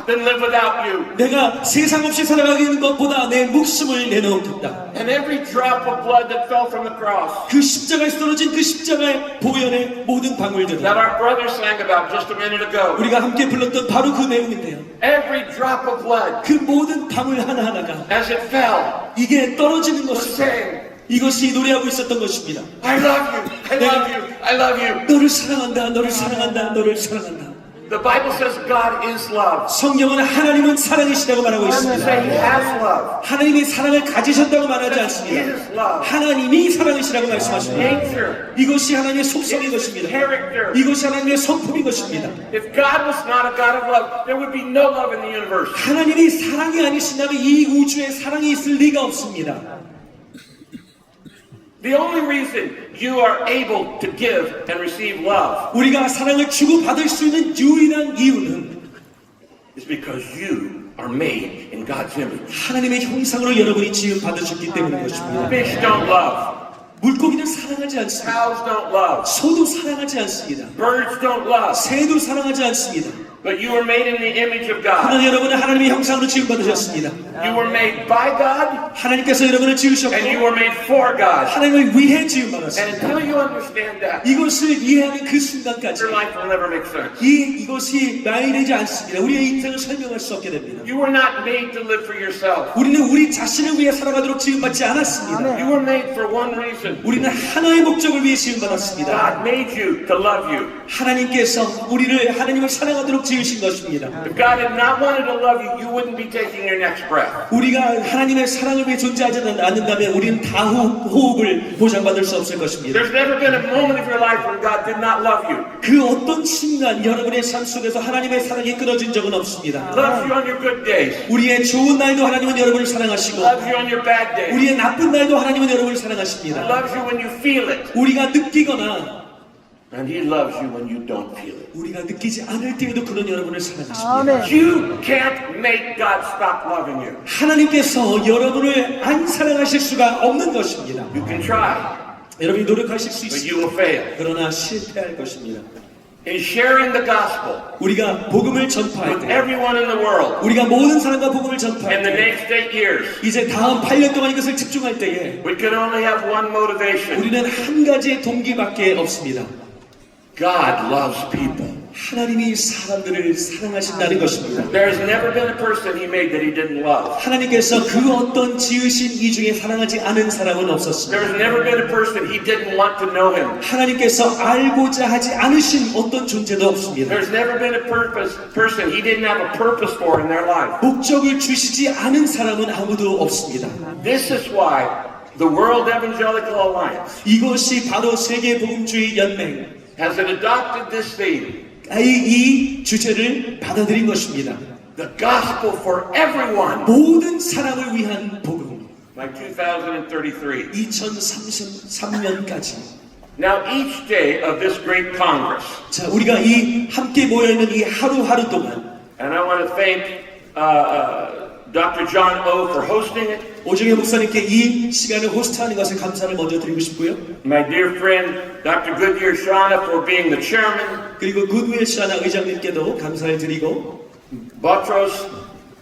than live without you. 내가 세상 없이 살아가는 것보다 내 목숨을 내놓겠다. And every drop of blood that fell from the cross 그 십자가에서 떨어진 그 십자가의 보혈의 모든 방울들은 that our brother sang about just a minute ago. 우리가 함께 불렀던 바로 그 내용인데요. Every drop of blood 그 모든 방울 하나하나가 as it fell 이게 떨어지는 was 것이 saying, 이것이 노래하고 있었던 것입니다. I love you, I love you, I love you. 너를 사랑한다, 너를 사랑한다, 너를 사랑한다. The Bible says God is love. 성경은 하나님은 사랑이시라고 말하고 It doesn't 있습니다. say He has love. 하나님이 사랑을 가지셨다고 말하지 It 않습니다. is love. 하나님이 사랑이시라고 말씀하십니다. Nature, 이것이 하나님의 속성인 것입니다. character. 이것이 하나님의 성품인 것입니다. If God was not a God of love, there would be no love in the universe. 하나님이 사랑이 아니신다면 이 우주에 사랑이 있을 리가 없습니다. The only reason you are able to give and receive love 우리가 사랑을 주고 받을 수 있는 유일한 이유는 is because you are made in God's image. 하나님의 형상으로 여러분이 지음 받으셨기 때문인 것입니다. Fish don't love. 물고기는 사랑하지 않습니다. Cows don't love. 소도 사랑하지 않습니다. Birds don't love. 새도 사랑하지 않습니다. But you were made in the image of God. 그러나 여러분은 하나님의 형상으로 지음 받으셨습니다. You were made by God 하나님께서 여러분을 지으셨고 and you were made for God. 하나님을 위해 지음 And 받았습니다. until you understand that, 이것을 이해하는 그 순간까지 your life will never make sense. 이것이 말이 되지 않습니다. 우리의 인생을 설명할 수 없게 됩니다. You were not made to live for yourself. 우리는 우리 자신을 위해 살아가도록 지음받지 않았습니다. You were made for one reason. 우리는 하나의 목적을 위해 지음받았습니다. God made you to love you. 하나님께서 우리를 하나님을 사랑하도록 지으신 것입니다. If God had not wanted to love you, you wouldn't be taking your next breath. 우리가 하나님의 사랑을 위해 존재하지 않는다면 우리는 호흡을 보장받을 수 없을 것입니다. There's never been a moment of your life when God did not love you. 그 어떤 순간 여러분의 삶 속에서 하나님의 사랑이 끊어진 적은 없습니다. Loves you on your good days. 우리의 좋은 날도 하나님은 여러분을 사랑하시고 Loves you on your bad days. 우리의 나쁜 날도 하나님은 여러분을 사랑하십니다. Loves you when you feel it. 우리가 느끼거나 And He loves you when you don't feel it. 우리가 느끼지 않을 때에도 그런 여러분을 사랑하십니다. You can't make God stop loving you. 하나님께서 여러분을 안 사랑하실 수가 없는 것입니다. You can try, 여러분이 노력하실 수 but 있습니다. you will fail. 그러나 실패할 것입니다. In sharing the gospel 우리가 복음을 전파할 with 때, everyone in the world 우리가 모든 사람과 복음을 전파할 in the 때, next 8 years, 이제 다음 8년 동안 이것을 집중할 때에 we can only have one motivation. 우리는 한 가지의 동기밖에 없습니다. God loves people. 하나님이 사람들을 사랑하신다는 것입니다. There has never been a person He made that He didn't love. 하나님께서 그 어떤 지으신 이 중에 사랑하지 않은 사람은 없었습니다. There has never been a person He didn't want to know Him. 하나님께서 알고자 하지 않으신 어떤 존재도 없습니다. There's never been a person He didn't have a purpose for in their life. 목적을 주시지 않은 사람은 아무도 없습니다. This is why the World Evangelical Alliance 이것이 바로 세계복음주의 연맹 has adopted this theme. 이 주제를 받아들인 것입니다. The gospel for everyone 모든 사람을 위한 복음. by 2033. 2033년까지. Now each day of this great Congress, 자, 우리가 이 함께 모여있는 이 하루하루 동안 and I want to thank Dr. John O for hosting it, 오정혜 목사님께 이 시간을 호스트하는 것에 감사를 먼저 드리고 싶고요. my dear friend Dr. Goodyear Shana for being the chairman, 그리고 굿윌 샤나 의장님께도 감사를 드리고 Boutros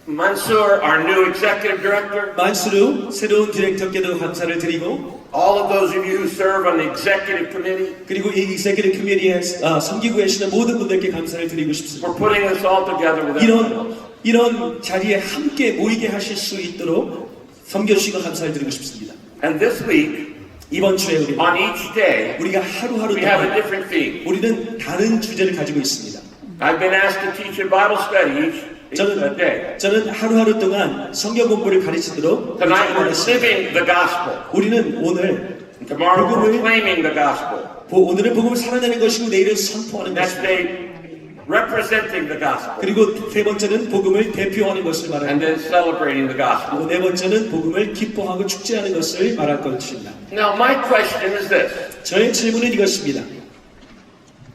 Mansour, our new executive director, 만수르 새로운 디렉터께도 감사를 드리고 all of those of you who serve on the executive committee 그리고 이 executive committee에 섬기고 계시는 모든 분들께 감사를 드리고 싶습니다. for putting this all together with everyone. 이런 자리에 함께 모이게 하실 수 있도록 섬겨주시고 감사를 드리고 싶습니다. And this week, 이번 주에 우리 on each day, 우리가 하루하루 we have a 동안 different theme. 우리는 다른 주제를 가지고 있습니다. I've been asked to teach a Bible study each day. 저는 하루하루 동안 성경 공부를 가르치도록 Tonight we're 요청을 living the gospel. 우리는 오늘 Tomorrow we're 복음을 proclaiming the gospel. 오늘은 복음을 살아내는 것이고 내일은 선포하는 Next 것입니다. day, representing the gospel. 그리고 세 번째는 복음을 대표하는 것을 And 말합니다. then celebrating the gospel. 그리고 네 번째는 복음을 기뻐하고 축제하는 것을 말할 것입니다. Now my question is this. 저의 질문은 이것입니다.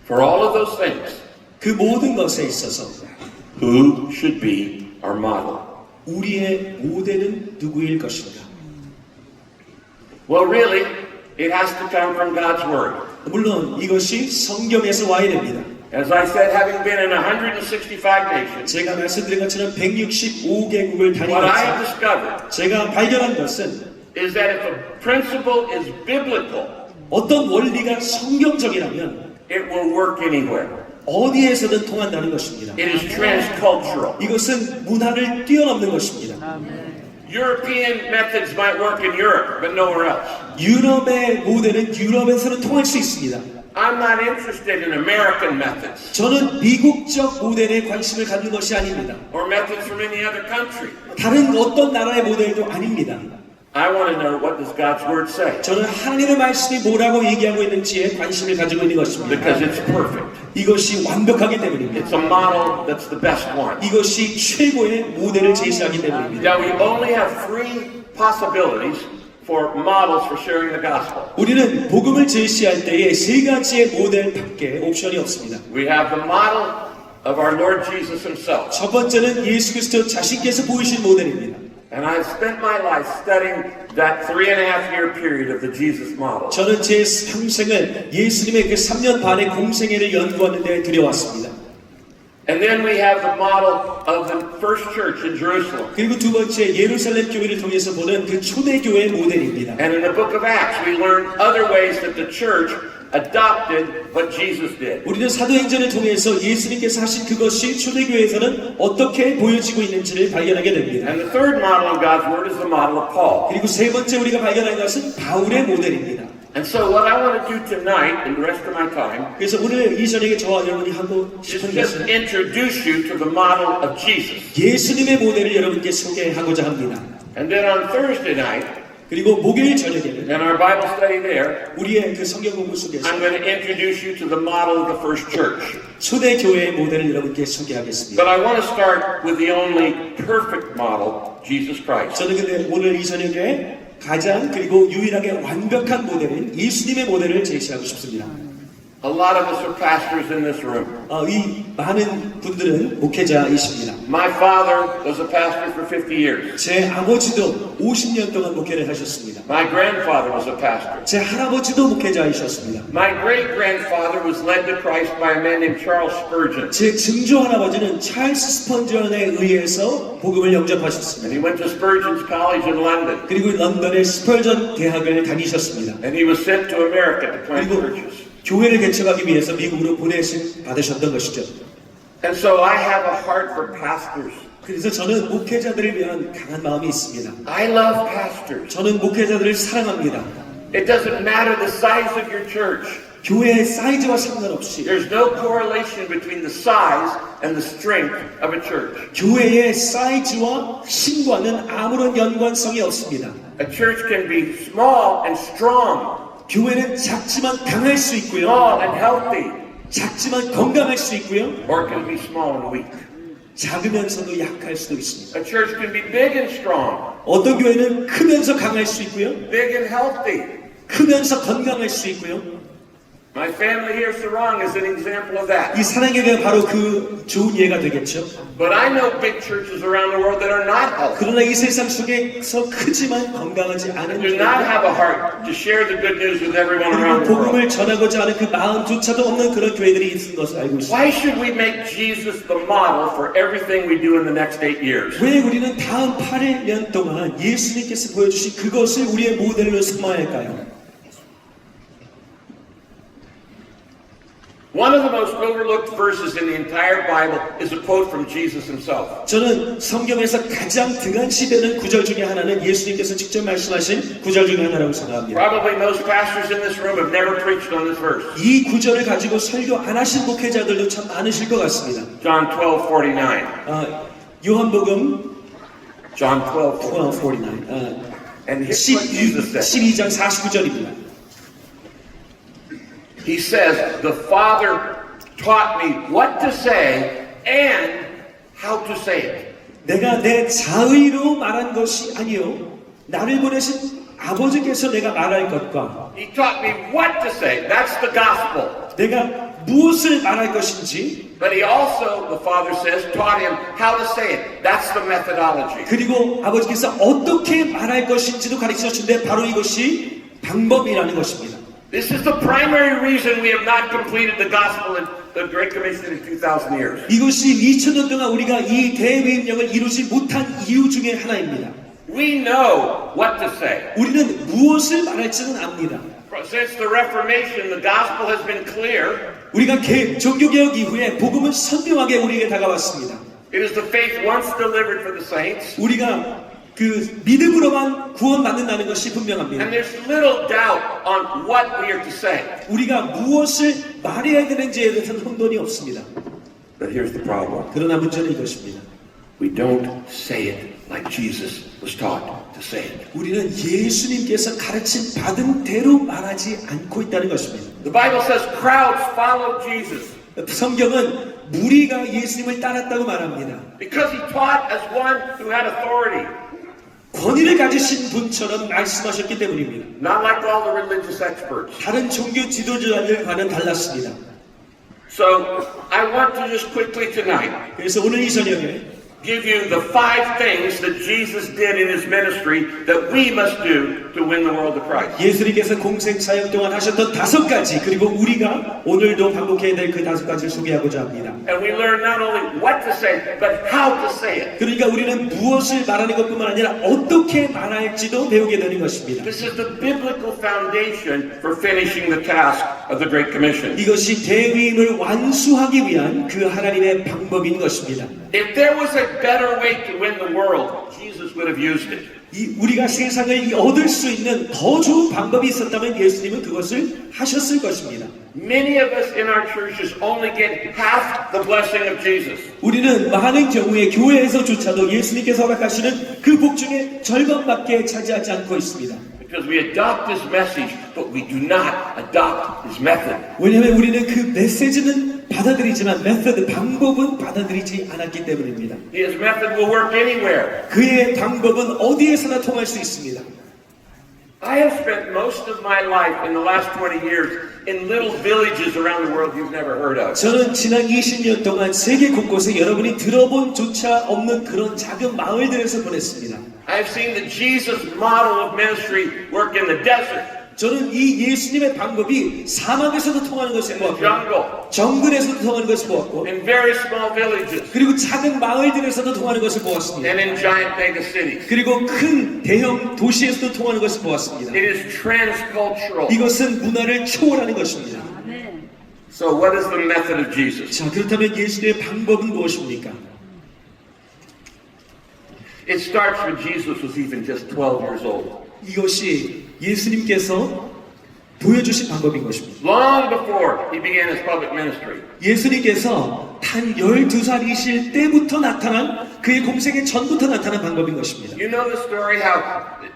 For all of those things, 그 모든 것에 있어서 who should be our model? 우리의 모델은 누구일 것인가? Well, really, it has to come from God's Word. 물론 이것이 성경에서 와야 됩니다. As I said, having been in 165 nations, 제가 말씀드린 것처럼 165개국을 what I have 다니면서 discovered 제가 발견한 것은 is that if a principle is biblical, 어떤 원리가 성경적이라면 it will work anywhere. 어디에서든 통한다는 것입니다. It is transcultural. 이것은 문화를 뛰어넘는 것입니다. European methods might work in Europe, but nowhere else. 유럽의 모델은 유럽에서는 통할 수 있습니다. I'm not interested in American methods 저는 미국적 모델에 관심을 갖는 것이 아닙니다. or methods from any other country. 다른 어떤 나라의 모델도 아닙니다. I want to know what does God's word say 저는 하나님의 말씀이 뭐라고 얘기하고 있는지에 관심을 가지고 있는 것입니다. because it's perfect. 이것이 완벽하기 때문입니다. It's a model that's the best one. 이것이 최고의 모델을 제시하기 때문입니다. Now we only have three possibilities for models for sharing the gospel. 우리는 복음을 제시할 때에 세 가지의 모델밖에 옵션이 없습니다. We have the model of our Lord Jesus himself. 첫 번째는 예수 그리스도 자신께서 보이신 모델입니다. And I've spent my life studying that 3.5-year period of the Jesus model. 저는 제 평생을 예수님의 그 3년 반의 공생애를 연구하는 데 들여왔습니다. And then we have the model of the first church in Jerusalem. 그리고 두 번째 예루살렘 교회를 통해서 보는 그 초대교회 모델입니다. And in the book of Acts, we learn other ways that the church adopted what Jesus did. 우리는 사도행전을 통해서 예수님께서 하신 그것이 초대교회에서는 어떻게 보여지고 있는지를 발견하게 됩니다. And the third model of God's word is the model of Paul. 그리고 세 번째 우리가 발견한 것은 바울의 모델입니다. And so what I want to do tonight and the rest of my time 그래서 오늘 이 저녁에 저와 여러분이 하고 is 싶은 just 것은 introduce you to the model of Jesus. 예수님의 모델을 여러분께 소개하고자 합니다. And then on Thursday night, 그리고 목요일 저녁에는 in our Bible study there, 우리의 그 성경 공부 속에서 I'm going to introduce you to the model of the first church. 초대교회의 모델을 여러분께 소개하겠습니다. But I want to start with the only perfect model, Jesus Christ. 저는 근데 오늘 이 저녁에 가장 그리고 유일하게 완벽한 모델인 예수님의 모델을 제시하고 싶습니다. A lot of us are pastors in this room. 이 많은 분들은 목회자이십니다. My father was a pastor for 50 years. 제 아버지도 50년 동안 목회를 하셨습니다. My grandfather was a pastor. 제 할아버지도 목회자이셨습니다. My great-grandfather was led to Christ by a man named Charles Spurgeon. 제 증조 할아버지는 찰스 스펀전에 의해서 복음을 영접하셨습니다. And he went to Spurgeon's College in London. 그리고 런던의 스펄전 대학을 다니셨습니다. And he was sent to America to plant 그리고 churches. 교회를 개척하기 위해서 미국으로 보내심 받으셨던 것이죠. And so I have a heart for pastors. 그래서 저는 목회자들을 위한 강한 마음이 있습니다. I love pastors. 저는 목회자들을 사랑합니다. It doesn't matter the size of your church. 교회의 사이즈와 상관없이 There's no correlation between the size and the strength of a church. 교회의 사이즈와 힘과는 아무런 연관성이 없습니다. A church can be small and strong, 교회는 작지만 강할 수 있고요. small and healthy, 작지만 건강할 수 있고요. or it can be small and weak. 작으면서도 약할 수도 있습니다. A church can be big and strong, 어떤 교회는 크면서 강할 수 있고요. big and healthy. 크면서 건강할 수 있고요. My family here, Sarang, is an example of that. 이 사랑의 교회가 바로 그 좋은 예가 되겠죠. But I know big churches around the world that are not healthy. 그러나 이 세상 속에서 크지만 건강하지 않은 Do not have a heart to share the good news with everyone around 그리고 the world. 복음을 전하고자 하는 그 마음조차도 없는 그런 교회들이 있는 것을 알고 있습니다. Why should we make Jesus the model for everything we do in the next 8 years? 왜 우리는 다음 8년 동안 예수님께서 보여주신 그것을 우리의 모델로 삼아야 할까요? One of the most overlooked verses in the entire Bible is a quote from Jesus himself. 저는 성경에서 가장 등한시되는 구절 중에 하나는 예수님께서 직접 말씀하신 구절 중에 하나라고 생각합니다. Probably most pastors in this room have never preached on this verse. 이 구절을 가지고 설교 안 하신 목회자들도 참 많으실 것 같습니다. John 12:49. 요한복음 John 12:49. 12:49 And here's what Jesus said. 12장 49절입니다. He says, "The Father taught me what to say and how to say it." 내가 내 자의로 말한 것이 아니요 나를 보내신 아버지께서 내가 말할 것과 He taught me what to say. That's the gospel. 내가 무엇을 말할 것인지 But he also, the Father says, taught him how to say it. That's the methodology. 그리고 아버지께서 어떻게 말할 것인지도 가르쳐 주는데 바로 이것이 방법이라는 것입니다. This is the primary reason we have not completed the gospel in the Great Commission in 2,000 years. 이것이 2000년 동안 우리가 이 대위임령을 이루지 못한 이유 중에 하나입니다. We know what to say. 우리는 무엇을 말할지는 압니다. Since the Reformation, the gospel has been clear. 우리가 종교개혁 이후에 복음은 선명하게 우리에게 다가왔습니다. It is the faith once delivered for the saints. 우리가 그 믿음으로만 구원받는다는 것이 분명합니다. And there's little doubt on what we are to say. 우리가 무엇을 말해야 되는지에 대해서는 혼돈이 없습니다. But here's the problem. 그러나 문제는 이것입니다. We don't say it like Jesus was taught to say it. 우리는 예수님께서 가르침 받은 대로 말하지 않고 있다는 것입니다. The Bible says crowds followed Jesus 성경은 무리가 예수님을 따랐다고 말합니다. because he taught as one who had authority. 권위를 가지신 분처럼 말씀하셨기 때문입니다. Not like all the religious experts. 다른 종교 지도자들과는 달랐습니다. So I want to just quickly tonight 그래서 오늘 이 저녁에 give you the 5 things that Jesus did in his ministry that we must do to win the world to Christ. 예수님께서 공생 사역 동안 하셨던 5가지 그리고 우리가 오늘도 반복해야 될 그 5가지를 소개하고자 합니다. And we learn not only what to say, but how to say it. 그러니까 우리는 무엇을 말하는 것뿐만 아니라 어떻게 말할지도 배우게 되는 것입니다. This is the biblical foundation for finishing the task of the Great Commission. 이것이 대위임을 완수하기 위한 그 하나님의 방법인 것입니다. If there was a better way to win the world, Jesus would have used it. 우리가 세상을 얻을 수 있는 더 좋은 방법이 있었다면 예수님은 그것을 하셨을 것입니다. Many of us in our churches only get half the blessing of Jesus. 우리는 많은 경우에 교회에서조차도 예수님께서 허락하시는 그 복 중에 절반밖에 차지하지 않고 있습니다. Because we adopt his message, but we do not adopt his method. 왜냐하면 우리는 그 메시지는 받아들이지만 방법은 받아들이지 않았기 때문입니다. His method will work anywhere. 그의 방법은 어디에서나 통할 수 있습니다. I have spent most of my life in the last 20 years in little villages around the world you've never heard of. 저는 지난 20년 동안 세계 곳곳에 여러분이 들어본 조차 없는 그런 작은 마을들에서 보냈습니다. I have seen the Jesus model of ministry work in the desert, 저는 이 예수님의 방법이 사막에서도 통하는 것을 보았고 jungle, 정글에서도 통하는 것을 보았고 in very small villages, 그리고 작은 마을들에서도 통하는 것을 보았습니다. and in giant mega cities. 그리고 큰 대형 도시에서도 통하는 것을 보았습니다. It is transcultural. 이것은 문화를 초월하는 것입니다. So what is the method of Jesus? 자, 그렇다면 예수님의 방법은 무엇입니까? It starts when Jesus was even just 12 years old. 이것이 예수님께서 보여주신 방법인 것입니다. Long before he began his public ministry. 예수님께서 단 12살이실 때부터 나타난 그의 공생의 전부터 나타난 방법인 것입니다. You know the story how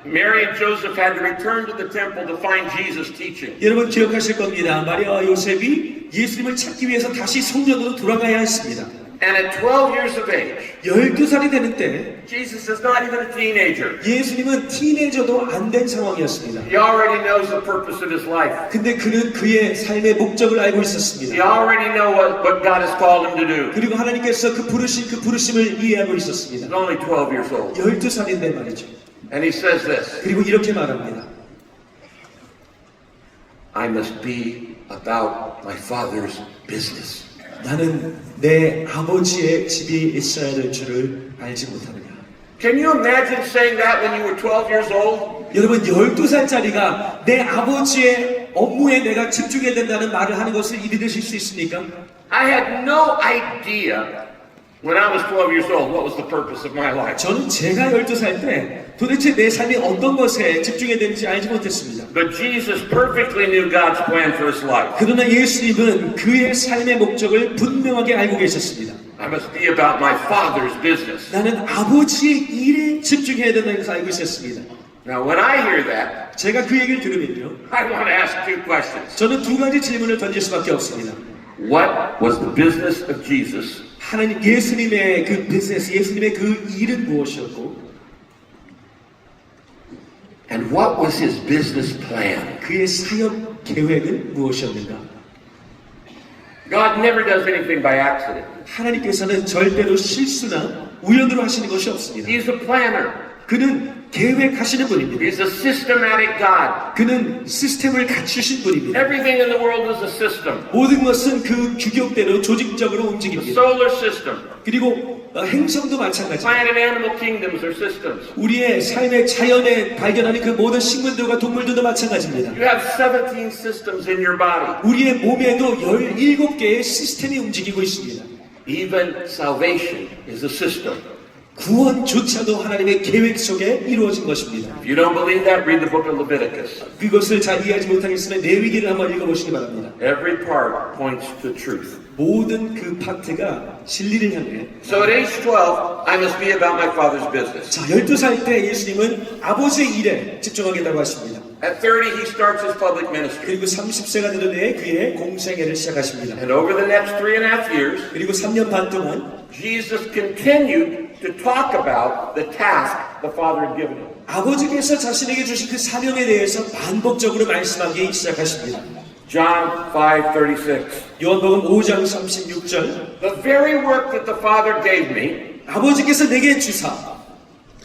Mary and Joseph had to return to the temple to find Jesus teaching. 여러분 기억하실 겁니다. 마리아와 요셉이 예수님을 찾기 위해서 다시 성전으로 돌아가야 했습니다. And at 12 years of age, 12살이 되는 때 Jesus is not even a teenager. 예수님은 티네이저도 안 된 상황이었습니다. He already knows the purpose of his life. 근데 그는 그의 삶의 목적을 알고 He 있었습니다. already knows what God has called him to do. 그리고 하나님께서 그 부르심을 이해하고 있었습니다. He's only 12 years old. 12살인데 말이죠. And he says this, 그리고 이렇게 말합니다. I must be about my father's business. 나는 내 아버지의 집이 있어야 될 줄을 알지 못하느냐. Can you imagine saying that when you were 12 years old? 여러분 12살짜리가 내 아버지의 업무에 내가 집중해야 된다는 말을 하는 것을 믿으실 수 있습니까? I had no idea when I was 12 years old what was the purpose of my life. 저는 제가 12살 때 도대체 내 삶이 어떤 것에 집중해야 되는지 알지 못했습니다. But Jesus perfectly knew God's plan for his life. 그러나 예수님은 그의 삶의 목적을 분명하게 알고 계셨습니다. I must be about my father's business. 나는 아버지의 일에 집중해야 된다는 것을 알고 있었습니다. Now when I hear that, 제가 그 얘기를 들으면요, I want to ask 2 questions. 저는 2가지 질문을 던질 수밖에 없습니다. What was the business of Jesus? 하나님 예수님의 그 비즈니스, 예수님의 그 일은 무엇이었고, And what was his business plan? 그의 사역 계획은 무엇이었는가? God never does anything by accident. 하나님께서는 절대로 실수나 우연으로 하시는 것이 없습니다. He's a planner. 그는 계획하시는 분입니다. He's a systematic God. 그는 시스템을 갖추신 분입니다. Everything in the world is a system. 모든 것은 그 규격대로 조직적으로 The 움직입니다. solar system, 그리고 행성도 마찬가지입니다. plant and animal kingdoms are systems. 우리의 삶의 자연에 발견하는 그 모든 식물들과 동물들도 마찬가지입니다. You have 17 systems in your body. 우리의 몸에도 17개의 시스템이 움직이고 있습니다. Even salvation is a system. 구원조차도 하나님의 계획 속에 이루어진 것입니다. If you don't believe that, read the book of Leviticus. 그것을 잘 이해하지 못하겠으면 레위기를 한번 읽어보시기 바랍니다. Every part points to truth. 모든 그 파트가 진리를 향해. So at age 12, I must be about my father's business. 자, 12살 때 예수님은 아버지의 일에 집중하겠다고 하십니다. At 30, he starts his public ministry. 그리고 30세가 되던 해에 그의 공생애를 시작하십니다. And over the next 3.5 years, 그리고 3년 반 동안 Jesus continued to talk about the task the Father had given him. 아버지께서 자신에게 주신 그 사명에 대해서 반복적으로 말씀하기 시작하십니다. John 5:36. 요한복음 5장 36절 The very work that the Father gave me, 아버지께서 내게 주사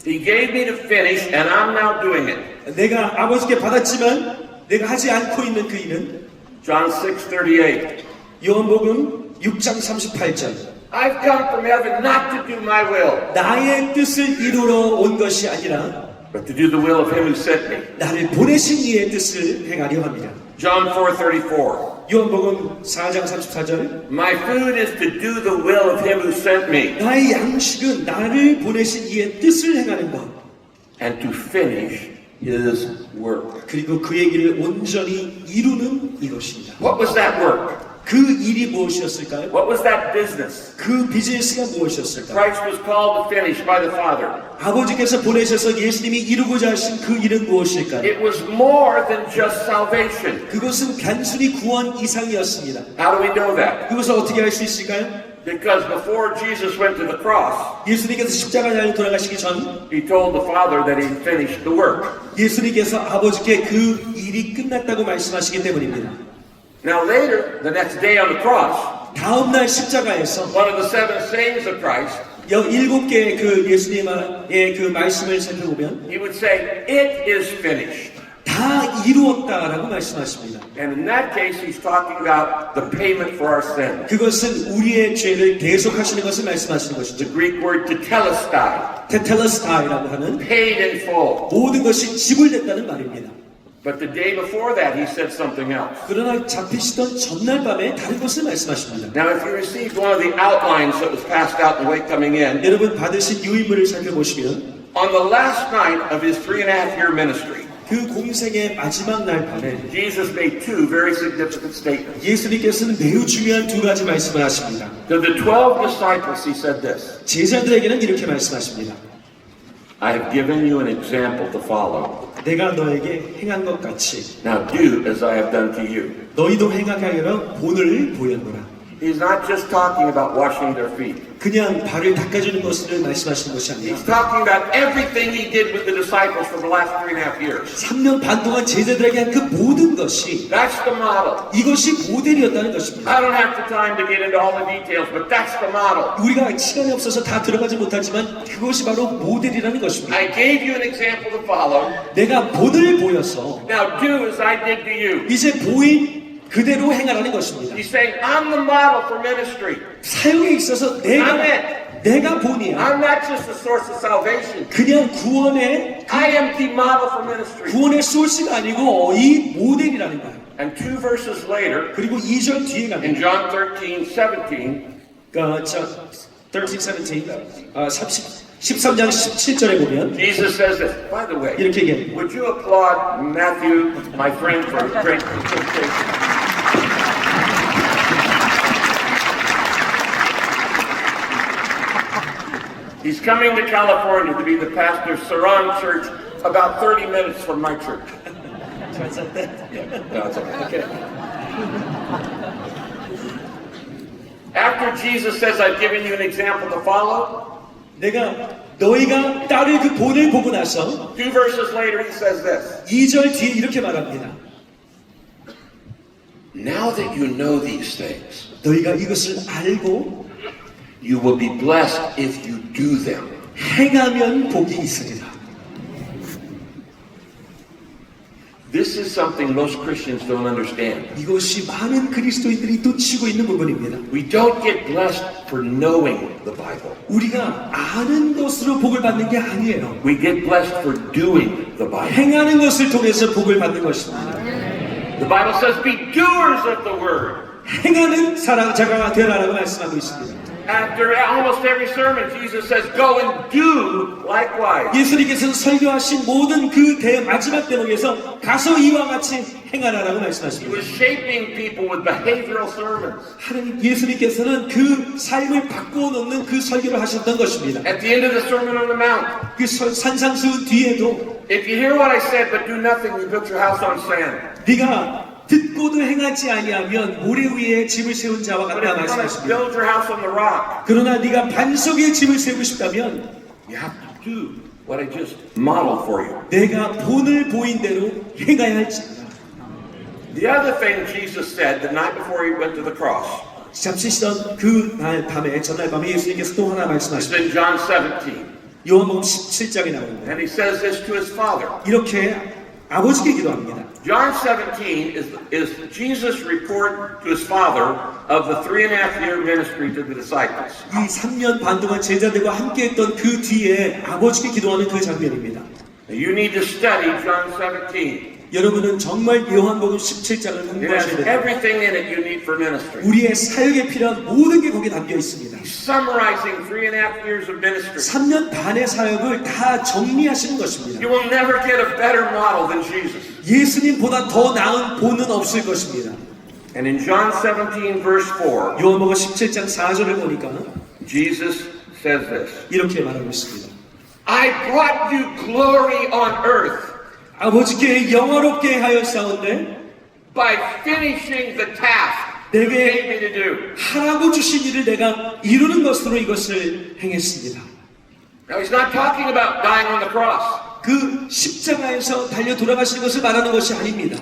he gave me to finish, and I'm now doing it. 내가 아버지께 받았지만 내가 하지 않고 있는 그 일은 John 6:38. 요한복음 6장 38절 I've come from heaven not to do my will, 나의 뜻을 이루러 온 것이 아니라 but to do the will of him who sent me. 나를 보내신 이의 뜻을 행하려 합니다. John 4:34. 요한복음 4장 34절 My food is to do the will of him who sent me 나의 양식은 나를 보내신 이의 뜻을 행하는 것 and to finish his work. 그리고 그의 일을 온전히 이루는 이것입니다. What was that work? 그 일이 무엇이었을까요? What was that business? 그 비즈니스가 무엇이었을까요? Christ was called to finish by the Father. 아버지께서 보내셔서 예수님이 이루고자 하신 그 일은 무엇일까요? It was more than just salvation. 그것은 단순히 구원 이상이었습니다. How do we know that? 그것을 어떻게 알 수 있을까요? Because before Jesus went to the cross, 예수님께서 십자가에 돌아가시기 전 he told the Father that he finished the work. 예수님께서 아버지께 그 일이 끝났다고 말씀하시기 때문입니다. Now later, the next day on the cross, 다음 날 십자가에서 one of the 7 sayings of Christ, 7개의 그 예수님의 그 말씀을 살펴보면 he would say, "It is finished." 다 이루었다라고 말씀하십니다. And in that case, he's talking about the payment for our sin. 그것은 우리의 죄를 대속하시는 것을 말씀하시는 The 것이죠. Greek word tetelestai, 테텔레스타이라고 하는 paid in full. 모든 것이 지불됐다는 말입니다. But the day before that, he said something else. 그러나 잡히시던 전날 밤에 다른 것을 말씀하십니다. Now, if you received one of the outlines that was passed out in the way coming in, 여러분 받으신 유인물을 살펴보시면 on the last night of his 3.5-year ministry, 그 공생의 마지막 날 밤에 Jesus made 2 very significant statements. 예수님께서는 매우 중요한 2가지 말씀을 하십니다. To the 12 disciples, he said this, 제자들에게는 이렇게 말씀하십니다. I have given you an example to follow. 내가 너에게 행한 것 같이 Now do as I have done to you. 너희도 행하게 본을 보였노라. He's not just talking about washing their feet. 그냥 발을 닦아주는 것을 말씀하시는 것이 아니라 He's talking about everything he did with the disciples for the last 3.5 years. 3년 반 동안 제자들에게 한 그 모든 것이 That's the model. 이것이 모델이었다는 것입니다. I don't have the time to get into all the details, but that's the model. 우리가 시간이 없어서 다 들어가지 못하지만 그것이 바로 모델이라는 것입니다. I gave you an example to follow. 내가 본을 보여서 Now do as I did to you. 이제 보인 그대로 행하라는 것입니다. He's saying, I'm the model for ministry. 사역에 있어서 내가 본이야. I'm not just the source of salvation. 그냥 구원의 I am the model for ministry. 구원의 소스가 아니고 이 모델이라는 거예요. And 2 verses later, 그리고 2절 뒤에 in 가면 John 13:17, 13장 17절에 보면 Jesus says this. By the way, 이렇게 얘기해요. would you applaud Matthew, my friend, for his great presentation? He's coming to California to be the pastor of Saran Church, about 30 minutes from my church. 잘 썼대. No, it's okay. After Jesus says, I've given you an example to follow, 너희가 따를 그 본을 보고 나서 2 verses later he says this. 2절 뒤에 이렇게 말합니다. Now that you know these things, 너희가 이것을 알고 you will be blessed if you do them. 행하면 복이 있으리라. This is something most Christians don't understand. 이것이 많은 그리스도인들이 놓치고 있는 부분입니다. We don't get blessed for knowing the Bible. 우리가 아는 것으로 복을 받는 게 아니에요. We get blessed for doing the Bible. 행하는 것을 통해서 복을 받는 것입니다. The Bible says, be doers of the word. 행하는 자가 되라라고 말씀하고 있습니다. After almost every sermon, Jesus says, go and do likewise. 예수님께서는 설교하신 모든 그 마지막 대목에서 가서 이와 같이 행하라라고 He 말씀하십니다. was shaping people with behavioral sermons. 하나님 예수님께서는 그 삶을 바꾸어 놓는 그 설교를 하셨던 것입니다. At the end of the Sermon on the Mount, 그 산상수 뒤에도 if you hear what I said but do nothing, you built your house on sand. 네가 듣고도 행하지 아니하면 모래 위에 집을 세운 자와 But 같다 if you want to 말씀하십니다. build your house on the rock, 그러나 네가 반석에 집을 세우고 싶다면 you have to do what I just modeled for you. 내가 본을 보인 대로 행해야 할지니라. The other thing Jesus said the night before he went to the cross 잡수시던 그날 밤에 전날 밤에 예수님께서 또 하나 is 말씀하십니다. in John 17. 요한복음 17장에 나옵니다. And he says this to his Father. 이렇게 아버지께 기도합니다. John 17 is Jesus' report to his Father of the 3.5-year ministry to the disciples. 이 3년 반 동안 제자들과 함께했던 그 뒤에 아버지께 기도하는 그 장면입니다. You need to study John 17. 여러분은 정말 요한복음 17장을 It has 공부하셔야 됩니다. everything in it you need for ministry. 우리의 사역에 필요한 모든 게 거기에 담겨 있습니다. He's summarizing 3.5 years of ministry. 3년 반의 사역을 다 정리하시는 것입니다. You will never get a better model than Jesus. 예수님보다 더 나은 본은 없을 것입니다. And in John 17 verse 4, 요한복음 17장 4절을 보니까 Jesus says this. 이렇게 말하고 있습니다. I brought you glory on earth 아버지께 영화롭게 하였사온데 by finishing the task you 내게 gave me to do. 하라고 주신 일을 내가 이루는 것으로 이것을 행했습니다. Now he's not talking about dying on the cross 그 십자가에서 달려 돌아가시는 것을 말하는 것이 아닙니다.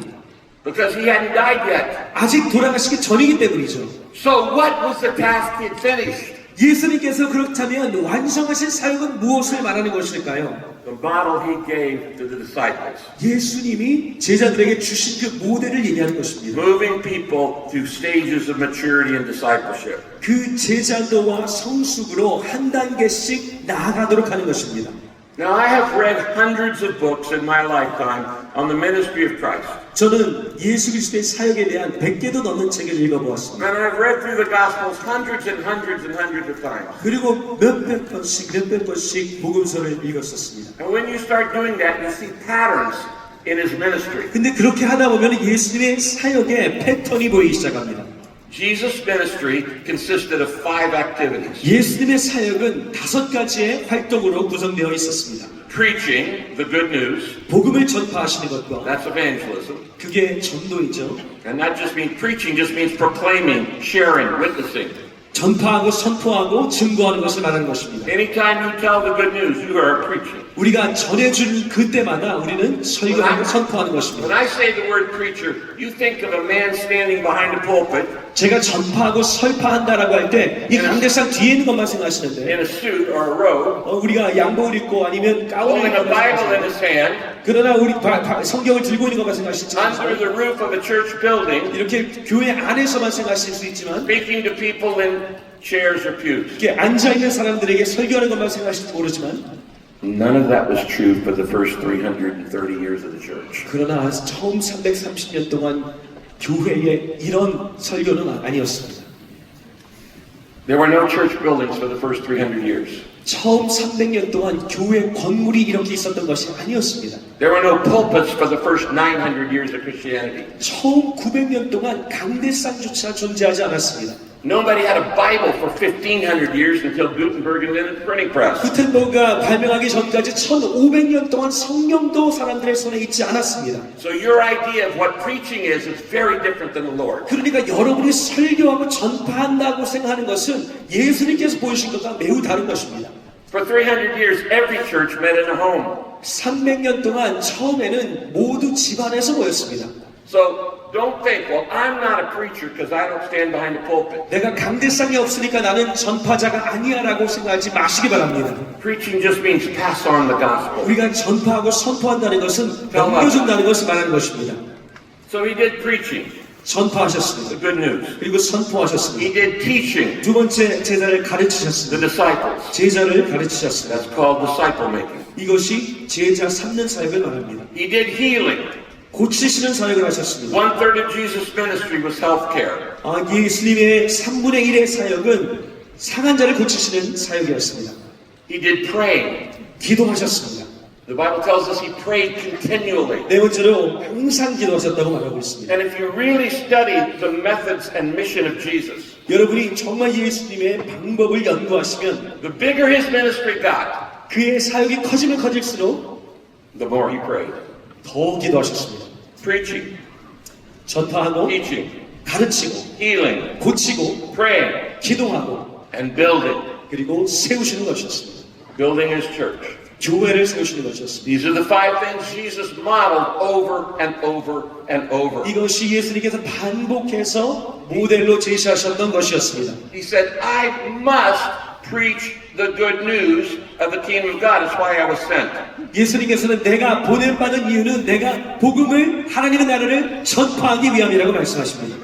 because he hadn't died yet. 아직 돌아가시기 전이기 때문이죠. So what was the task he had finished? 예수님께서 그렇다면 완성하신 사역은 무엇을 말하는 것일까요? The model he gave to the disciples. 예수님이 제자들에게 주신 그 모델을 얘기하는 것입니다. Moving people to stages of maturity and discipleship. 그 제자도와 성숙으로 한 단계씩 나아가도록 하는 것입니다. Now I have read hundreds of books in my lifetime on the ministry of Christ. 저는 예수 그리스도의 사역에 대한 100개도 넘는 책을 읽어보았습니다. And I've read through the Gospels hundreds and hundreds and hundreds of times. 그리고 몇백 번씩 복음서를 읽었었습니다. And when you start doing that, you see patterns in his ministry. 근데 그렇게 하다 보면 예수님의 사역에 패턴이 보이기 시작합니다. Jesus' ministry consisted of 5 activities. 예수님의 사역은 5가지의 활동으로 구성되어 있었습니다. Preaching the good news, 복음을 전파하시는 것과 that's evangelism. 그게 전도이죠. And that just means preaching just means proclaiming, sharing, witnessing. 전파하고 선포하고 증거하는 것을 말하는 것입니다. Anytime you tell the good news, you are preaching. 우리가 전해줄 그때마다 우리는 설교하고 선포하는 것입니다. When I say the word preacher, you think of a man standing behind a pulpit 제가 전파하고 설파한다라고 할 때 이 강대상 뒤에 있는 것만 생각하시는데 in a suit or a robe, 우리가 양복을 입고 아니면 가운을 holding a 입고 Bible in 생각하시는데 his hand, 그러나 우리 성경을 들고 있는 것만 생각하시지 under the roof of a church building, 이렇게 교회 안에서만 생각하실 수 있지만 speaking to people in chairs or pews. 이렇게 앉아있는 사람들에게 설교하는 것만 생각하실지 모르지만 None of that was true for the first 330 years of the church. 그러나 처음 330년 동안 교회에 이런 설교는 아니었습니다. There were no church buildings for the first 300 years. 처음 300년 동안 교회 건물이 이렇게 있었던 것이 아니었습니다. There were no pulpits for the first 900 years of Christianity. 처음 900년 동안 강대상조차 존재하지 않았습니다. Nobody had a Bible for 1500 years until Gutenberg invented the printing press. 구텐버그가 발명하기 전까지 1500년 동안 성경도 사람들의 손에 있지 않았습니다. So your idea of what preaching is very different than the Lord. 그러니까 여러분이 설교하고 전파한다고 생각하는 것은 예수님께서 보여주신 것과 매우 다른 것입니다. For 300 years, every church met in a home. 300년 동안 처음에는 모두 집안에서 모였습니다. So don't think, well, I'm not a preacher because I don't stand behind the pulpit. 내가 강대상이 없으니까 나는 전파자가 아니야라고 생각하지 마시기 바랍니다. Preaching just means pass on the gospel. 우리가 전파하고 선포한다는 것은 넘겨준다는 것을 말하는 것입니다. So he did preaching, 전파하셨습니다. the good news. 그리고 선포하셨습니다. He did teaching, 두 번째 제자를 the 가르치셨습니다. disciples. 제자를 가르치셨습니다. That's called disciple making. 이것이 제자 삼는 사역을 말합니다. He did healing. 고치시는 사역을 하셨습니다. 1/3 of Jesus' ministry was healthcare. 예수님의 3분의 1의 사역은 상한 자를 고치시는 사역이었습니다. He did praying. 기도하셨습니다. The Bible tells us he prayed continually. 네 번째로 항상 기도하셨다고 말하고 있습니다. And if you really study the methods and mission of Jesus, 여러분이 정말 예수님의 방법을 연구하시면 the bigger his ministry got, 그의 사역이 커지면 커질수록 the more he prayed. 더 기도하셨습니다. Preaching, 전파하고 teaching, 가르치고 healing, 고치고 praying, 기도하고 and building. 그리고 세우시는 것이었습니다. Building his church. 교회를 세우시는 것이었습니다. These are the 5 things Jesus modeled over and over and over. 이것이 예수님께서 반복해서 모델로 제시하셨던 것이었습니다. He said, I must preach the good news of the kingdom of God. That's why I was sent. 예수님께서는 내가 보냄받은 이유는 내가 복음을 하나님의 나라를 전파하기 위함이라고 말씀하십니다.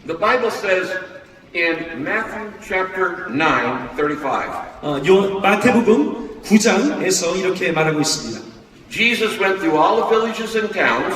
The Bible says in Matthew chapter 9:35. 마태복음 9장에서 이렇게 말하고 있습니다. Jesus went through all the villages and towns,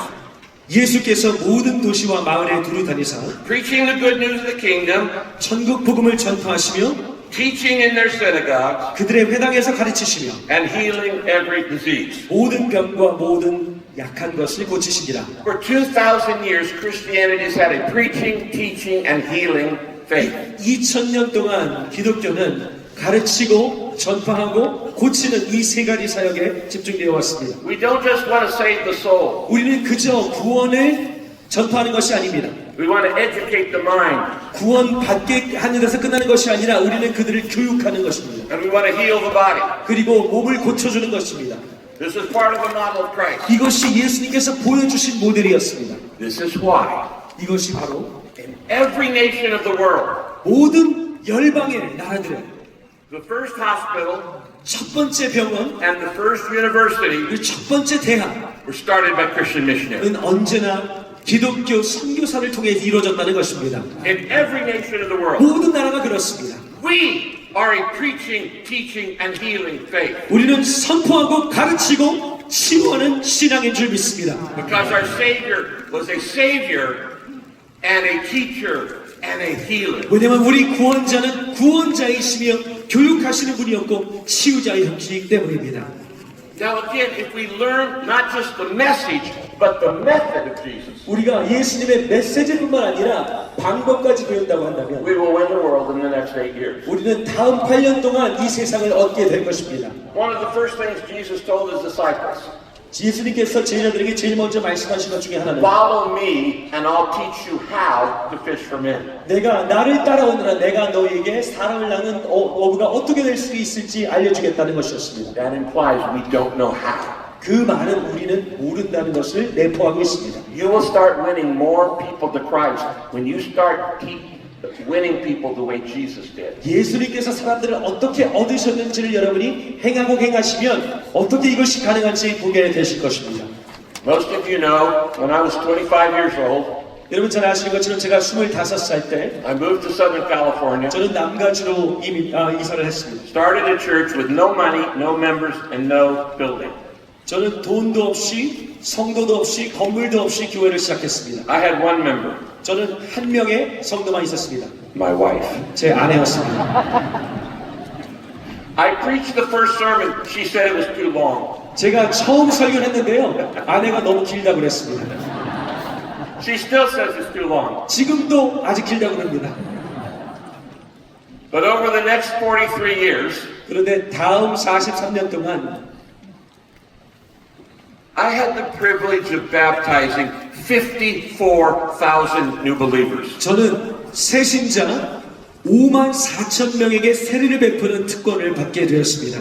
예수께서 모든 도시와 마을에 두루 다니사 preaching the good news of the kingdom, 천국 복음을 전파하시며 teaching in their synagogues, 그들의 회당에서 가르치시며 and healing every disease. 모든 병과 모든 약한 것을 고치시니라. For 2,000 years, Christianity has had a preaching, teaching, and healing faith. 2000년 동안 기독교는 가르치고 전파하고 고치는 이 세 가지 사역에 집중되어 왔습니다. We don't just want to save the soul. 우리는 그저 구원을 전파하는 것이 아닙니다. We want to educate the mind. 구원받게 하는 데서 끝나는 것이 아니라 우리는 그들을 교육하는 것입니다. And we want to heal the body. 그리고 몸을 고쳐주는 것입니다. This is part of the model of Christ. 이것이 예수님께서 보여주신 모델이었습니다. This is why 이것이 바로 in every nation of the world, 모든 열방의 나라들의 the first hospital 첫 번째 병원, and the first university 그 첫 번째 대학은 were started by Christian missionaries. 언제나 기독교 선교사를 통해 이루어졌다는 것입니다. In every nation of the world, 모든 나라가 그렇습니다. we are a preaching, teaching, and healing faith. 우리는 선포하고 가르치고 치유하는 신앙인 줄 믿습니다. Because our Savior was a Savior and a teacher and a healer. 왜냐하면 우리 구원자는 구원자이시며 교육하시는 분이었고 치유자의 형식이기 때문입니다. Now again, if we learn not just the message, but the method of Jesus, 우리가 예수님의 메시지뿐만 아니라 방법까지 배운다고 한다면 we will win the world in the next 8 years. 우리는 다음 8년 동안 이 세상을 얻게 될 것입니다. One of the first things Jesus told his disciples, 예수님께서 제자들에게 제일 먼저 말씀하신 것 중에 하나는 follow me and I'll teach you how to fish for men. 내가 나를 따라오느라 내가 너에게 사람을 낚는 어부가 어떻게 될 수 있을지 알려주겠다는 것이었습니다. That implies we don't know how. 그 말은 우리는 모른다는 것을 내포하고 있습니다. You will start winning more people to Christ when you start winning people the way Jesus did. 예수님께서 사람들을 어떻게 얻으셨는지를 여러분이 행하시면 어떻게 이것이 가능한지 보게 되실 것입니다. Most of you know, when I was 25 years old, 여러분 잘 아시는 것처럼 제가 25살 때 I moved to Southern California, 저는 남가주로 이사를 했습니다. started a church with no money, no members, and no building. 저는 돈도 없이 성도도 없이 건물도 없이 교회를 시작했습니다. I had one member, 저는 한 명의 성도만 있었습니다. my wife. 제 아내였습니다. I preached the first sermon. She said it was too long. 제가 처음 설교를 했는데요. 아내가 너무 길다고 그랬습니다. She still says it's too long. 지금도 아직 길다고 그럽니다. But over the next 43 years, 그런데 다음 43년 동안 I had the privilege of baptizing 54,000 new believers. 저는 새신자 54,000명에게 세례를 베푸는 특권을 받게 되었습니다.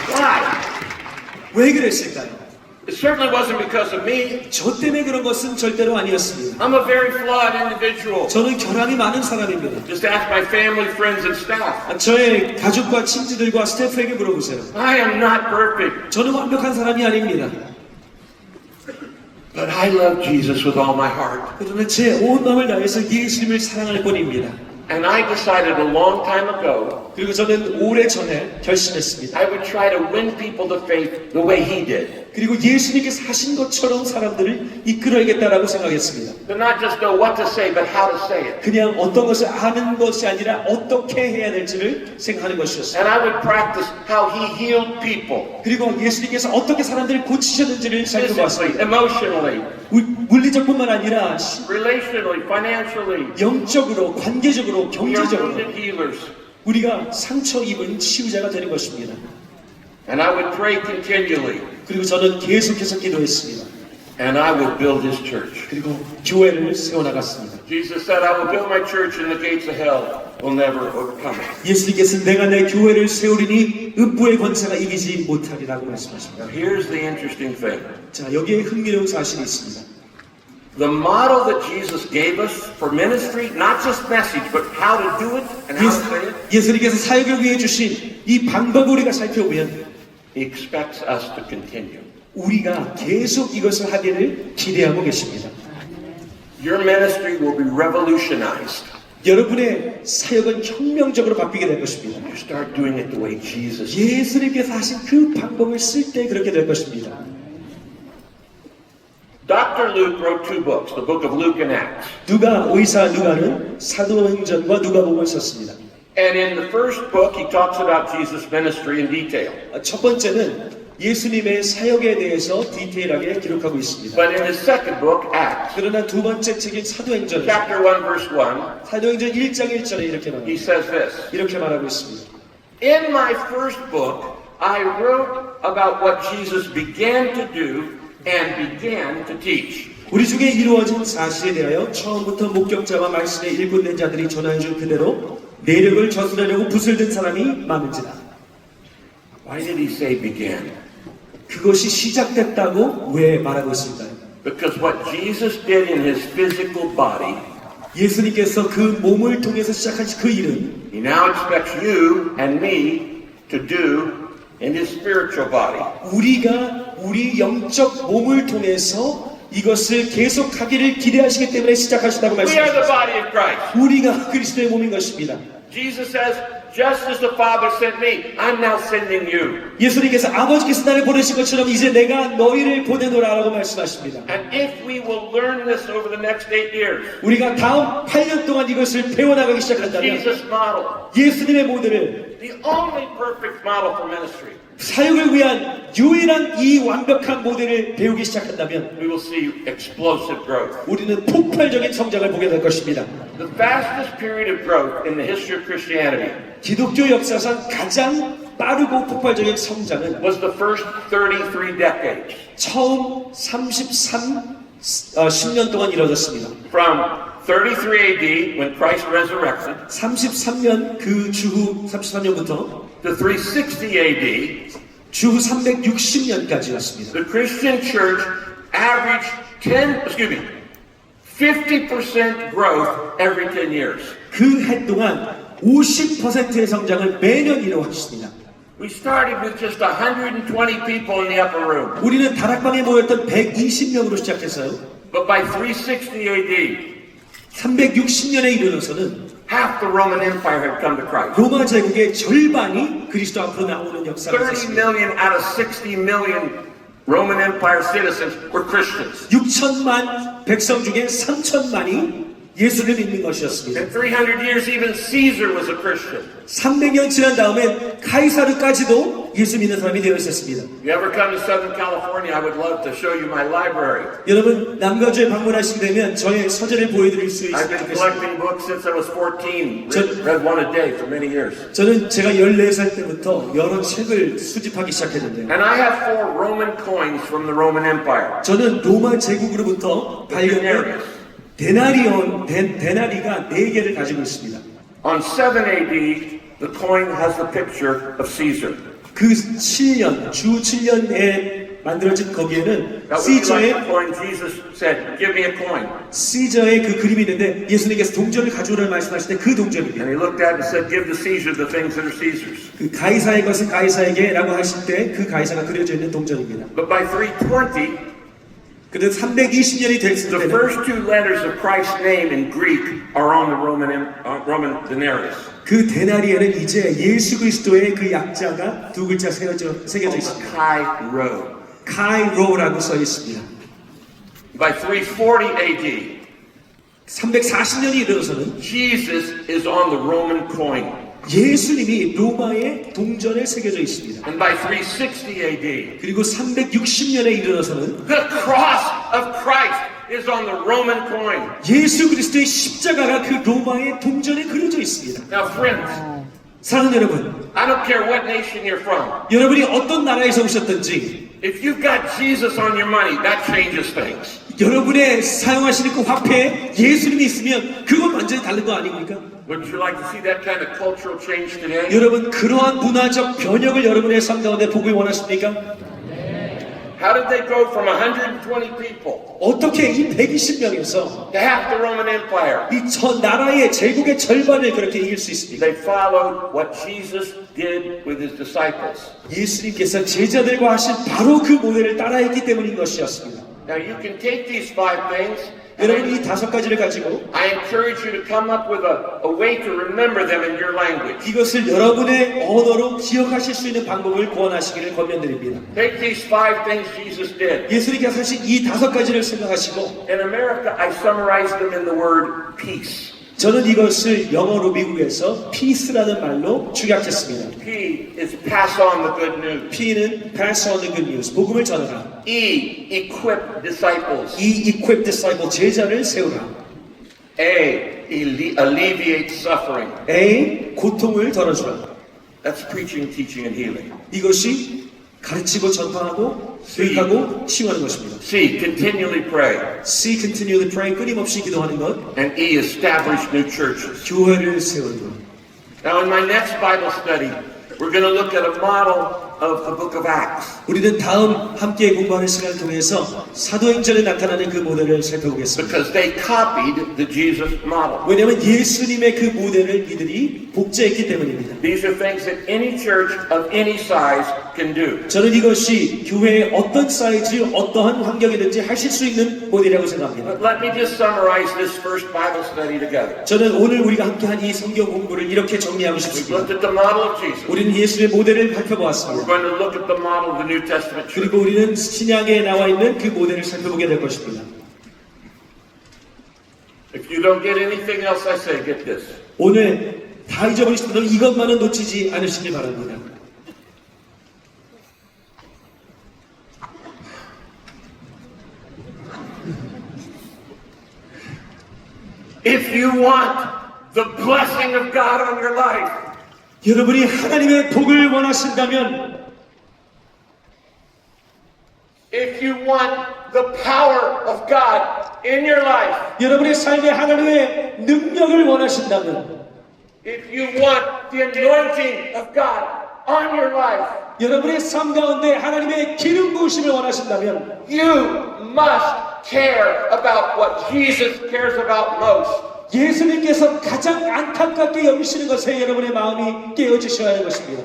Why? 왜 그랬을까요? It certainly wasn't because of me. 저 때문에 그런 것은 절대로 아니었습니다. I'm a very flawed individual. 저는 결함이 많은 사람입니다. Just ask my family, friends, and staff. 저의 가족과 친지들과 스태프에게 물어보세요. I am not perfect, 저는 완벽한 사람이 아닙니다. but I love Jesus with all my heart. 그러나 제 온 마음을 다해서 예수님을 사랑할 뿐입니다. And I decided a long time ago 그리고 저는 오래전에 결심했습니다. I would try to win people to faith the way he did. 그리고 예수님께서 하신 것처럼 사람들을 이끌어야겠다라고 생각했습니다. To not just know what to say, but how to say it. 그냥 어떤 것을 아는 것이 아니라 어떻게 해야 될지를 생각하는 것이었습니다. And I would practice how he healed people. 그리고 예수님께서 어떻게 사람들을 고치셨는지를 Physically, 살펴봤습니다. emotionally, 물리적뿐만 아니라 relationally, financially. 영적으로, 관계적으로, We are 경제적으로 wounded healers. 우리가 상처 입은 치유자가 되는 것입니다. And I would pray continually. 그리고 저는 계속해서 기도했습니다. And I would build his church. 그리고 교회를 세워나갔습니다. Jesus said, I will build my church and the gates of hell will never overcome it. 예수님께서 내가 내 교회를 세우리니 음부의 권세가 이기지 못하리라고 말씀하십니다. Now here's the interesting thing. 자, 여기에 흥미로운 사실이 있습니다. The model that Jesus gave us for ministry, not just message, but how to do it and how to say it, 예수님께서 사역을 위해 주신 이 방법을 우리가 살펴보면 he expects us to continue. 우리가 계속 이것을 하기를 기대하고 계십니다. Your ministry will be revolutionized. 여러분의 사역은 혁명적으로 바뀌게 될 것입니다. You start doing it the way Jesus did. 예수님께서 하신 그 방법을 쓸 때 그렇게 될 것입니다. Dr. Luke wrote two books, the book of Luke and Acts. 의사 누가는 사도행전과 누가복음을 썼습니다. And in the first book, he talks about Jesus' ministry in detail. 첫 번째는 예수님의 사역에 대해서 디테일하게 기록하고 있습니다. But in his second book, Acts, 그러나 두 번째 책인 사도행전, chapter 1, verse 1, 사도행전 1장 1절에 이렇게 he 말합니다. says this. 이렇게 말하고 있습니다. In my first book, I wrote about what Jesus began to do and began to teach. 우리 중에 이루어진 사실에 대하여 처음부터 목격자와 말씀에 일꾼된 자들이 전하여준 그대로 내력을 저술하려고 붓을 든 사람이 많은지라. Why did he say began? 그것이 시작됐다고 왜 말하고 있을까요? Because what Jesus did in his physical body, 예수님께서 그 몸을 통해서 시작하신 그 일은 he now expects you and me to do in his spiritual body. 우리가 우리 영적 몸을 통해서 이것을 계속하기를 기대하시기 때문에 시작하신다고 We are the 말씀하셨습니다. body of Christ. 우리가 그리스도의 몸인 것입니다. Jesus says, just as the Father sent me, I'm now sending you. 예수님께서 아버지께서 나를 보내신 것처럼 이제 내가 너희를 보내노라라고 말씀하십니다. And if we will learn this over the next 8 years, 우리가 다음 8년 동안 이것을 배워나가기 시작한다면 Jesus' model, 예수님의 모델을 the only perfect model for ministry, 사역을 위한 유일한 이 완벽한 모델을 배우기 시작한다면 we will see explosive growth. 우리는 폭발적인 성장을 보게 될 것입니다. The fastest period of growth in the history of Christianity 기독교 역사상 가장 빠르고 폭발적인 성장은 was the first 33 decades. 처음 10년 동안 이루어졌습니다. From 33 AD, when Christ resurrected, 33년 그 주후 33년부터 to 360 AD, 주후 360년까지였습니다. the Christian church averaged 50% growth every 10 years. 그 해 동안 50%의 성장을 매년 이루어졌습니다. We started with just 120 people in the upper room. 우리는 다락방에 모였던 120명으로 시작했어요. But by 360 AD, 360년에 이르러서는 half the Roman Empire had come to Christ. 로마 제국의 절반이 그리스도 앞으로 나오는 역사가 30 있었습니다. million out of 60 million Roman Empire citizens were Christians. 6천만 백성 중에 3천만이 예수를 믿는 것이었습니다. In 300 years, even Caesar was a Christian. 300년 지난 다음에 카이사르까지도 예수 믿는 사람이 되어 있었습니다. You ever come to Southern California, I would love to show you my library. 여러분 남가주에 방문하시게 되면 저의 서재를 보여드릴 수 I've been 있습니다. collecting books since I was 14. Read one a day for many years. 저는 제가 14살 때부터 여러 책을 수집하기 시작했는데요. And I have 4 Roman coins from the Roman Empire. 저는 로마 제국으로부터 발견된 데나리가 4개를 가지고 있습니다. On 7 AD, the coin has the picture of Caesar. 그 7년, 주 7년에 만들어진 거기에는 Now, would you like 시저의 a coin? Jesus said, give me a coin. 시저의 그 그림이 있는데 예수님께서 동전을 가져오라고 말씀하실 때 그 동전입니다. And he looked at it and said, give to Caesar the things that are Caesar's. 그 가이사의 것은 가이사에게라고 하실 때 그 가이사가 그려져 있는 동전입니다. But by 320, 그런데 320년이 됐을 the 때는 first two letters of Christ's name in Greek are on the Roman denarius. 그 데나리에는 이제 예수 그리스도의 그 약자가 두 글자 새겨져 Called 있습니다. Chi-Rho. 카이로라고 써 있습니다. By 340 AD, 340년이 이르러서는 Jesus is on the Roman coin. 예수님이 로마의 동전에 새겨져 있습니다. And by 360 AD, 그리고 360년에 이르러서는 the cross of Christ is on the Roman coin. 예수 그리스도의 십자가가 그 로마의 동전에 그려져 있습니다. Now, friends, 사랑하는 여러분, I don't care what nation you're from. 여러분이 어떤 나라에서 오셨든지 If you've got Jesus on your money, that changes things. 여러분의 사용하시는 그 화폐에 예수님이 있으면 그건 완전히 다른 거 아닙니까? Wouldn't you like to see that kind of cultural change today? 여러분 그러한 문화적 변혁을 여러분의 삶 가운데 보길 원하십니까? How did they go from 120 people 어떻게 이 120명에서 to half the Roman Empire? 이 전 나라의 제국의 절반을 그렇게 이길 수 있습니까? They followed what Jesus did with his disciples. 예수님께서 제자들과 하신 바로 그 모델을 따라했기 때문인 것이었습니다. Now you can take these five things, 여러분 and 이 다섯 가지를 가지고 I encourage you to come up with a way to remember them in your language. 이것을 여러분의 언어로 기억하실 수 있는 방법을 고안하시기를 권면드립니다. Take these five things Jesus did. 예수님께서 하신 이 다섯 가지를 생각하시고 In America, I summarized them in the word peace. 저는 이것을 영어로 미국에서 peace라는 말로 축약했습니다. P is pass on the good news. P는 pass on the good news, 복음을 전하라. E, equip disciples. E, equip disciple, 제자를 세우라. A, alleviate suffering. A, 고통을 덜어주라. That's preaching, teaching, and healing. 이것이 가르치고 전파하고 교육하고 치유하는 것입니다. C, continually pray. C, continually pray, 끊임없이 기도하는 것. And E, establish new churches. 교회를 세우는 것. Now, in my next Bible study, we're going to look at a model of the book of Acts. 우리는 다음 함께 공부하는 시간을 통해서 사도행전에 나타나는 그 모델을 살펴보겠습니다. Because they copied the Jesus model. 왜냐하면 예수님의 그 모델을 이들이 복제했기 때문입니다. These are things that any church of any size can do. 저는 이것이 교회의 어떤 사이즈, 어떠한 환경이든지 하실 수 있는 모델이라고 생각합니다. But let me just summarize this first Bible study together. 저는 오늘 우리가 함께한 이 성경 공부를 이렇게 정리하고 We've 싶습니다. looked at the model of Jesus. 우리는 예수의 모델을 We're 살펴보았습니다. going to look at the model of the New Testament church. 그리고 우리는 신약에 나와 있는 그 모델을 살펴보게 될 것입니다. If you don't get anything else I say, get this. 오늘 다 잊어버리신 분들은 이것만은 놓치지 않으시길 바랍니다. If you want the blessing of God on your life, 여러분이 하나님의 복을 원하신다면, if you want the power of God in your life, 여러분의 삶에 하나님의 능력을 원하신다면, if you want the anointing of God on your life, 여러분의 삶 가운데 하나님의 기름 부으심을 원하신다면, you must care about what Jesus cares about most. 예수님께서 가장 안타깝게 여기시는 것에 여러분의 마음이 깨어지셔야 하는 것입니다.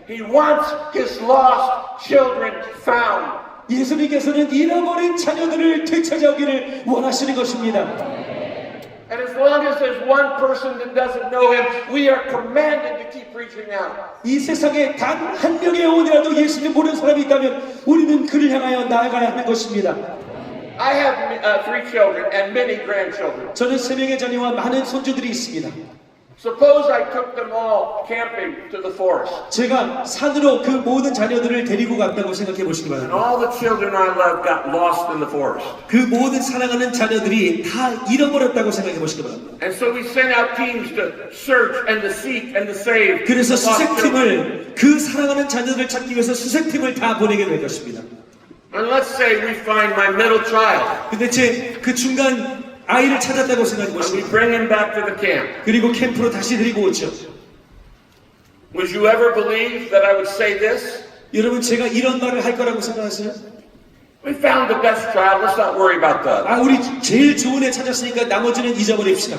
He wants his lost children found. 예수님께서는 잃어버린 자녀들을 되찾아오기를 원하시는 것입니다. And as long as there's one person that doesn't know him, we are commanded to keep reaching out. 이 세상에 단 한 명의 영혼이라도 예수님 모르는 사람이 있다면 우리는 그를 향하여 나아가야 하는 것입니다. I have 3 children and many grandchildren. 저는 3명의 자녀와 많은 손주들이 있습니다. Suppose I took them all camping to the forest. 제가 산으로 그 모든 자녀들을 데리고 갔다고 생각해 보시기 And 바랍니다. all the children I love got lost in the forest. 그 모든 사랑하는 자녀들이 다 잃어버렸다고 생각해 보시기 바랍니다. And so we sent out teams to search and to seek and to save. 그래서 the lost children. 수색팀을, 그 사랑하는 자녀들을 찾기 위해서 수색팀을 다 보내게 될 것입니다. And let's say we find my middle child. 근데 제 그 중간 아이를 찾았다고 생각해 And we 보십니다. bring him back to the camp. 그리고 캠프로 다시 데리고 오죠. Would you ever believe that I would say this? 여러분 제가 이런 말을 할 거라고 생각하세요? We found the best child. Let's not worry about that. 아 우리 제일 좋은 애 찾았으니까 나머지는 잊어버립시다.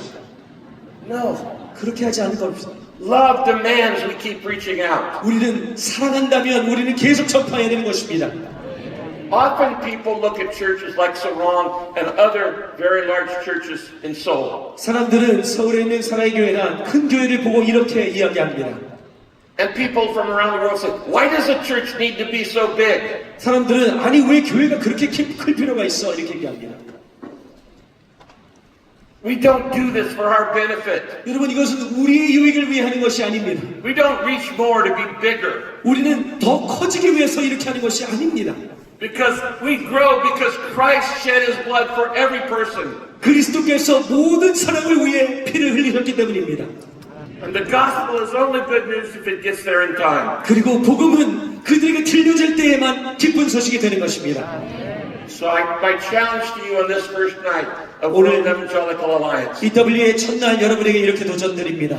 No. 그렇게 하지 않을 겁니다. Love demands we keep reaching out. 우리는 사랑한다면 우리는 계속 전파해야 되는 것입니다. Often people look at churches like Sarong and other very large churches in Seoul. 사람들은 서울에 있는 사랑의 교회나 큰 교회를 보고 이렇게 이야기합니다. And people from around the world say, why does a church need to be so big? 사람들은 아니 왜 교회가 그렇게 클 필요가 있어 이렇게 얘기합니다. We don't do this for our benefit. 여러분 이것은 우리의 유익을 위해 하는 것이 아닙니다. We don't reach more to be bigger. 우리는 더 커지기 위해서 이렇게 하는 것이 아닙니다. Because we grow because Christ shed his blood for every person. 그리스도께서 모든 사람을 위해 피를 흘리셨기 때문입니다. And the gospel is only good news if it gets there in time. 그리고 복음은 그들에게 들려질 때에만 기쁜 소식이 되는 것입니다. So my challenge to you on this first night of World Evangelical Alliance. EW의 첫날 여러분에게 이렇게 도전드립니다.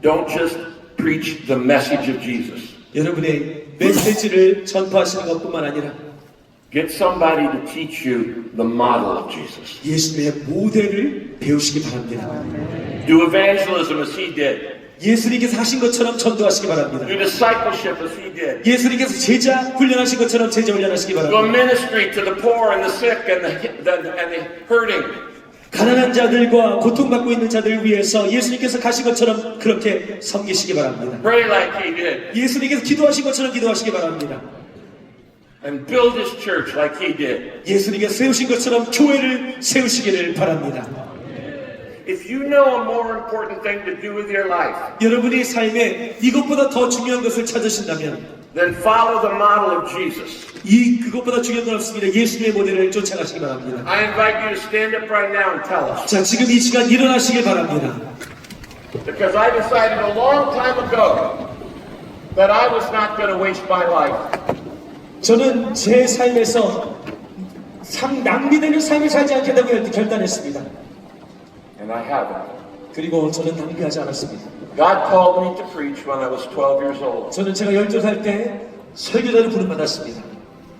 Don't just preach the message of Jesus. 여러분의 메시지를 전파하시는 것뿐만 아니라 Get somebody to teach you the model of Jesus. 예수님의 모델을 배우시기 바랍니다. Do evangelism as he did. 예수님께서 하신 것처럼 전도하시기 바랍니다. Do discipleship as he did. 예수님께서 제자 훈련하신 것처럼 제자 훈련하시기 Do a 바랍니다. ministry to the poor and the sick and the hurting. 가난한 자들과 고통받고 있는 자들을 위해서 예수님께서 가신 것처럼 그렇게 섬기시기 바랍니다. Pray like he did. 예수님께서 기도하신 것처럼 기도하시기 바랍니다. And build his church like he did. 예수님께서 세우신 것처럼 교회를 세우시기를 바랍니다. If you know a more important thing to do with your life, 여러분의 삶에 이것보다 더 중요한 것을 찾으신다면 then follow the model of Jesus. 그것보다 중요한 건 없습니다. 예수님의 모델을 쫓아가시기 바랍니다. I invite you to stand up right now and tell us. 자, 지금 이 시간 일어나시길 바랍니다. Because I decided a long time ago that I was not going to waste my life. 저는 제 삶에서 낭비되는 삶을 살지 않겠다고 결단했습니다. And I haven't. 그리고 저는 낭비하지 않았습니다. God called me to preach when I was 12 years old. 저는 제가 12살 때 설교자를 부름받았습니다.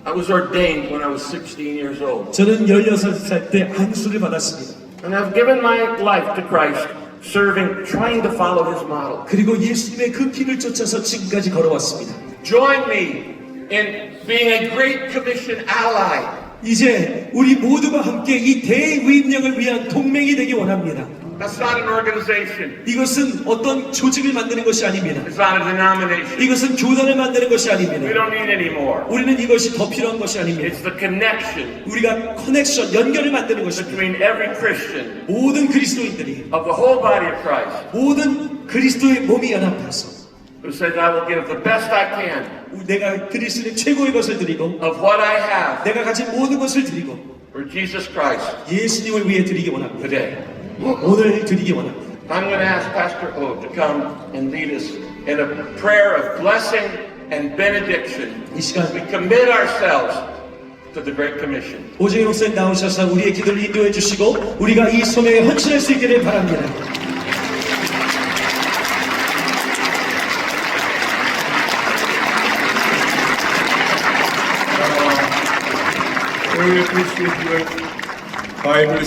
I was ordained when I was 16 years old. 저는 16살 때 안수를 받았습니다. And I've given my life to Christ, serving, trying to follow his model. 그리고 예수님의 그 길을 쫓아서 지금까지 걸어왔습니다. Join me in being a Great Commission ally. 이제 우리 모두가 함께 이 대위임령을 위한 동맹이 되기 원합니다. That's not an organization. 이것은 어떤 조직을 만드는 것이 아닙니다. It's not a denomination. 이것은 교단을 만드는 것이 We 아닙니다. don't need any more. 우리는 이것이 더 필요한 것이 아닙니다. It's the connection 우리가 커넥션, 연결을 만드는 것입니다. between every Christian 모든 그리스도인들이 of the whole body of Christ 모든 그리스도의 몸이 연합해서 who says, I will give the best I can 내가 드릴 수 있는 최고의 것을 드리고 of what I have 내가 가진 모든 것을 드리고 for Jesus Christ 예수님을 위해 드리기 원합니다. today. 오늘 드리기 원합니다. I'm going to ask Pastor O to come and lead us in a prayer of blessing and benediction. 이 시간 We commit ourselves to the Great Commission. 오정희 목사님 나오셔서 우리의 기도를 인도해 주시고 우리가 이 소명에 헌신할 수 있기를 바랍니다. We appreciate your Bible